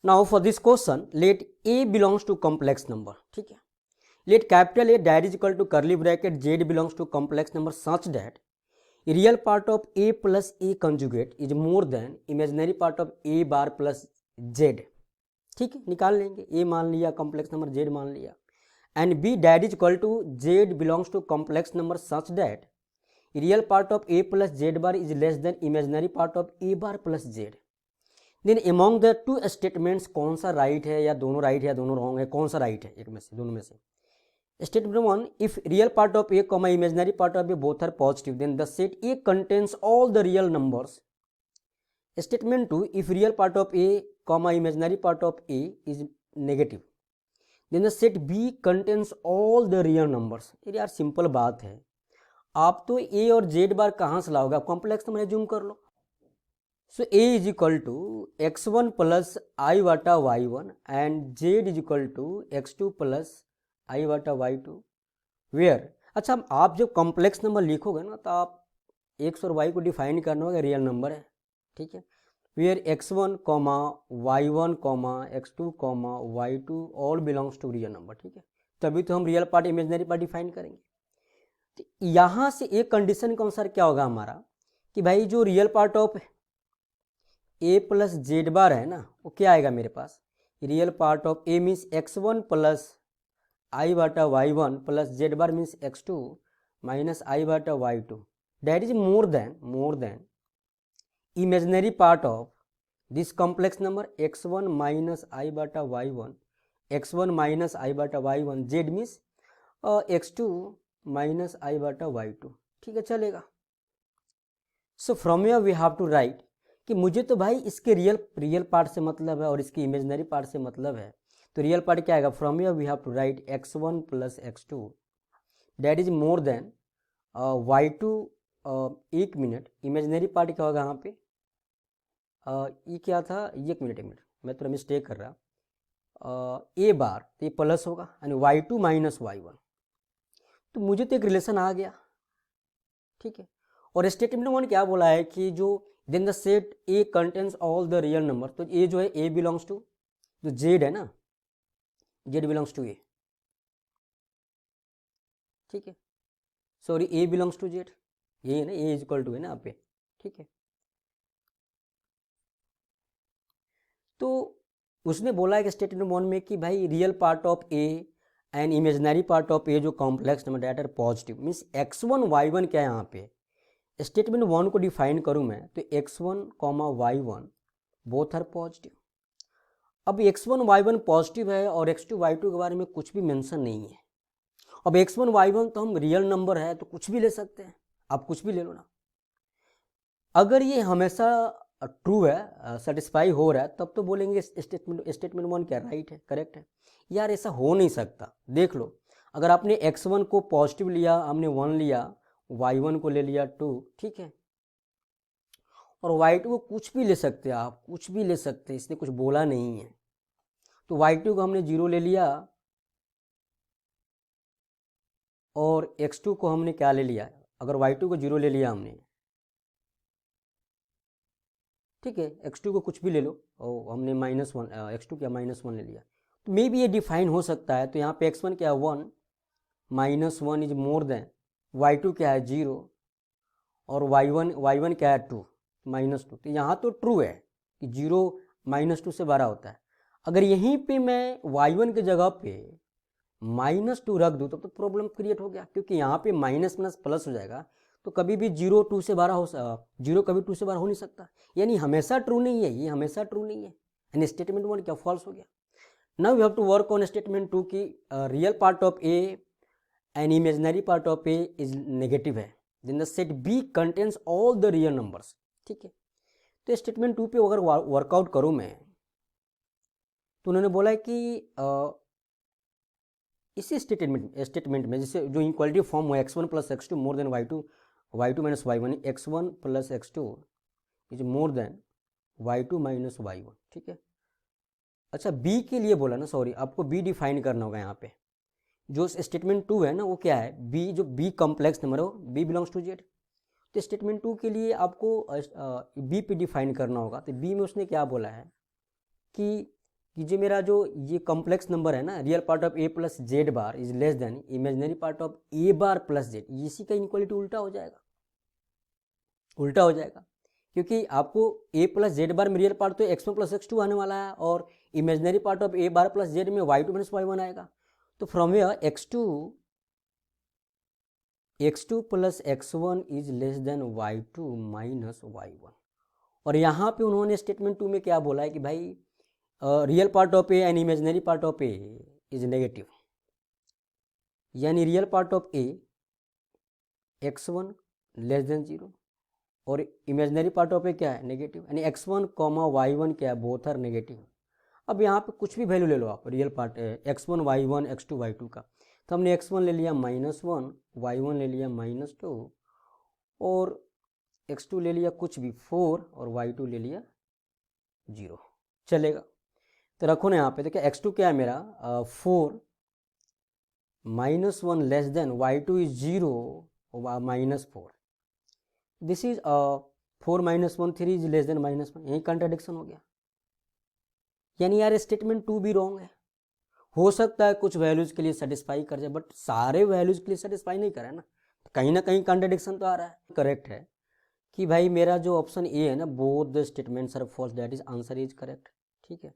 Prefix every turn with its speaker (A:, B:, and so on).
A: Now for this question let A belongs to complex number, ठीक है। Let capital A that is equal to curly bracket Z belongs to complex number such that real part of A plus A conjugate is more than imaginary part of A bar plus Z, ठीक है। निकाल लेंगे, ए मान लिया, complex number Z मान लिया, and B that is equal to Z belongs to complex number such that real part of A plus Z bar is less than imaginary part of A bar plus Z. Then among the two statements कौन सा right है, या दोनों right है या दोनों wrong है, कौन सा राइट है एक में से, दोनों में से। Statement 1, if real part of A comma imaginary part of A both are positive then the set A contains all the real numbers. Statement 2, if real part of A comma imaginary part of A is negative then the set B contains all the real numbers. यार simple बात है, आप तो ए और Z बार कहाँ से लाओगे, आप कॉम्प्लेक्स नंबर एज्यूम कर लो। So A is equal to x1 plus i वाटा y1 and Z is equal to x2 plus i वाटा y2 वेयर। अच्छा, आप जब कॉम्प्लेक्स नंबर लिखोगे ना तो आप x और y को डिफाइन करना होगा रियल नंबर है, ठीक है। Where x1 comma y1 comma x2 comma y2 all belongs to real number, ठीक है। तभी तो हम real part imaginary part define करेंगे। तो यहाँ से एक कंडीशन के अनुसार क्या होगा हमारा कि भाई जो real part of A plus Z bar है ना, वो क्या आएगा मेरे पास, real part of A means x1 plus i बाटा y1 plus Z bar means x2 minus i बाटा y2 that is more than imaginary part of this complex number x1 minus i बाटा y1 x1 माइनस आई बाटा y1 Z means x2 minus i बाटा y2, ठीक है, चलेगा। So from here we have to right कि मुझे तो भाई इसके रियल पार्ट से मतलब है और इसके इमेजिनरी पार्ट से मतलब है, तो रियल पार्ट क्या आएगा, from here we have to write x1 plus x2 that is more than y2। एक मिनट, इमेजिनरी पार्ट क्या होगा यहाँ पे, ये क्या था, एक मिनट मैं थोड़ा मिस्टेक कर रहा, ए बार तो ये प्लस होगा यानी y2 माइनस y1, तो मुझे तो एक रिलेशन आ गया, ठीक है। और स्टेटमेंट 1 क्या बोला है कि जो then the set A contains all the real number, तो ए जो है ए बिलोंग्स टू जो जेड है ना, जेड बिलोंग्स टू ए, ठीक है। Sorry, A belongs to Z, ये है ना, ए इज इक्वल टू है ना यहाँ पे, ठीक है। तो उसने बोला है कि स्टेटमेंट 1 में कि भाई real part of A and imaginary part of A जो complex number that are positive means x1 y1 क्या है यहाँ पे, स्टेटमेंट 1 को डिफाइन करूँ मैं तो x1 comma y1 both are positive. अब x1 y1 पॉजिटिव है और x2 y2 के बारे में कुछ भी मेंशन नहीं है। अब x1 y1 तो हम रियल नंबर है तो कुछ भी ले सकते हैं, आप कुछ भी ले लो ना। अगर ये हमेशा ट्रू है, सेटिस्फाई हो रहा है, तब तो बोलेंगे स्टेटमेंट 1 क्या राइट है, करेक्ट है। यार ऐसा हो नहीं सकता, देख लो, अगर आपने x1 को पॉजिटिव लिया, हमने 1 लिया, y1 को ले लिया 2, ठीक है, और y2 को कुछ भी ले सकते हैं, आप कुछ भी ले सकते हैं, इसने कुछ बोला नहीं है। तो y2 को हमने 0 ले लिया और x2 को हमने क्या ले लिया, अगर y2 को 0 ले लिया हमने, ठीक है, x2 को कुछ भी ले लो और हमने -1 x2 क्या -1 ले लिया, तो मे भी ये डिफाइन हो सकता है। तो यहाँ पे x1 क्या है 1, -1 इज मोर देन y2 क्या है 0 और y1 क्या है 2 -2, तो यहाँ तो ट्रू है कि 0 -2 से बड़ा होता है। अगर यहीं पे मैं y1 की जगह पे -2 रख दूँ तो प्रॉब्लम क्रिएट हो गया, क्योंकि यहाँ पे माइनस प्लस प्लस हो जाएगा, तो कभी भी 0 2 से बड़ा हो 0 कभी 2 से बड़ा हो नहीं सकता, यानी हमेशा ट्रू नहीं है, ये हमेशा ट्रू नहीं है, यानी स्टेटमेंट 1 क्या फॉल्स हो गया। Now we have to work on statement 2 की real part of A and imaginary part of A is negative है then the set B contains all the real numbers, ठीक है। तो स्टेटमेंट 2 पे अगर वर्कआउट करूँ मैं, तो उन्होंने बोला है कि इसी स्टेटमेंट में जैसे जो इक्वालिटी फॉर्म हुआ x1 plus x2 more than y2 minus y1, x1 plus x2 is more than y2 minus y1, ठीक है। अच्छा, b के लिए बोला ना, सॉरी, आपको b डिफाइन करना होगा यहाँ पे। जो स्टेटमेंट 2 है ना वो क्या है, b जो b कॉम्प्लेक्स नंबर हो, b बिलोंग्स टू z, तो स्टेटमेंट 2 के लिए आपको b पे डिफाइन करना होगा। तो b में उसने क्या बोला है कि कि जो मेरा जो ये कॉम्प्लेक्स नंबर है ना, real part of A plus Z bar is less than imaginary part of A bar plus Z, इसी का इनक्वालिटी उल्टा हो जाएगा, उल्टा हो जाएगा, क्योंकि आपको ए प्लस जेड बार में रियल पार्ट तो x one plus x two आने वाला है और imaginary part of A bar plus Z में y two minus y one आएगा। तो from here x2 plus x1 is less than y2 minus y1। और यहाँ पे उन्होंने स्टेटमेंट 2 में क्या बोला है कि भाई real part of A and imaginary part of A is negative, यानी real part of A x1 less than 0 और इमेजिनरी पार्ट ऑफ ए क्या है, नेगेटिव, यानी x1 कॉमा y1 क्या है, बोथ आर नेगेटिव। अब यहाँ पे कुछ भी वैल्यू ले लो आप, real part x1 y1 x2 y2 का, तो हमने x1 ले लिया -1, y1 ले लिया -2 और x2 ले लिया कुछ भी 4 और y2 ले लिया 0, चलेगा। तो रखो ना यहाँ पे, देखिए x2 क्या है मेरा 4 -1 less than y2 is 0 -4, this is 4 -1 3 is less then -1, यही कंट्राडिक्शन हो गया, यानी यार स्टेटमेंट 2 भी रॉन्ग है। हो सकता है कुछ वैल्यूज के लिए सेटिस्फाई कर जाए बट सारे वैल्यूज के लिए सेटिस्फाई नहीं कर रहा है ना कहीं कंट्राडिक्शन तो आ रहा है। करेक्ट है कि भाई मेरा जो ऑप्शन ए है ना, both the statements are false, that is answer is correct, ठीक है।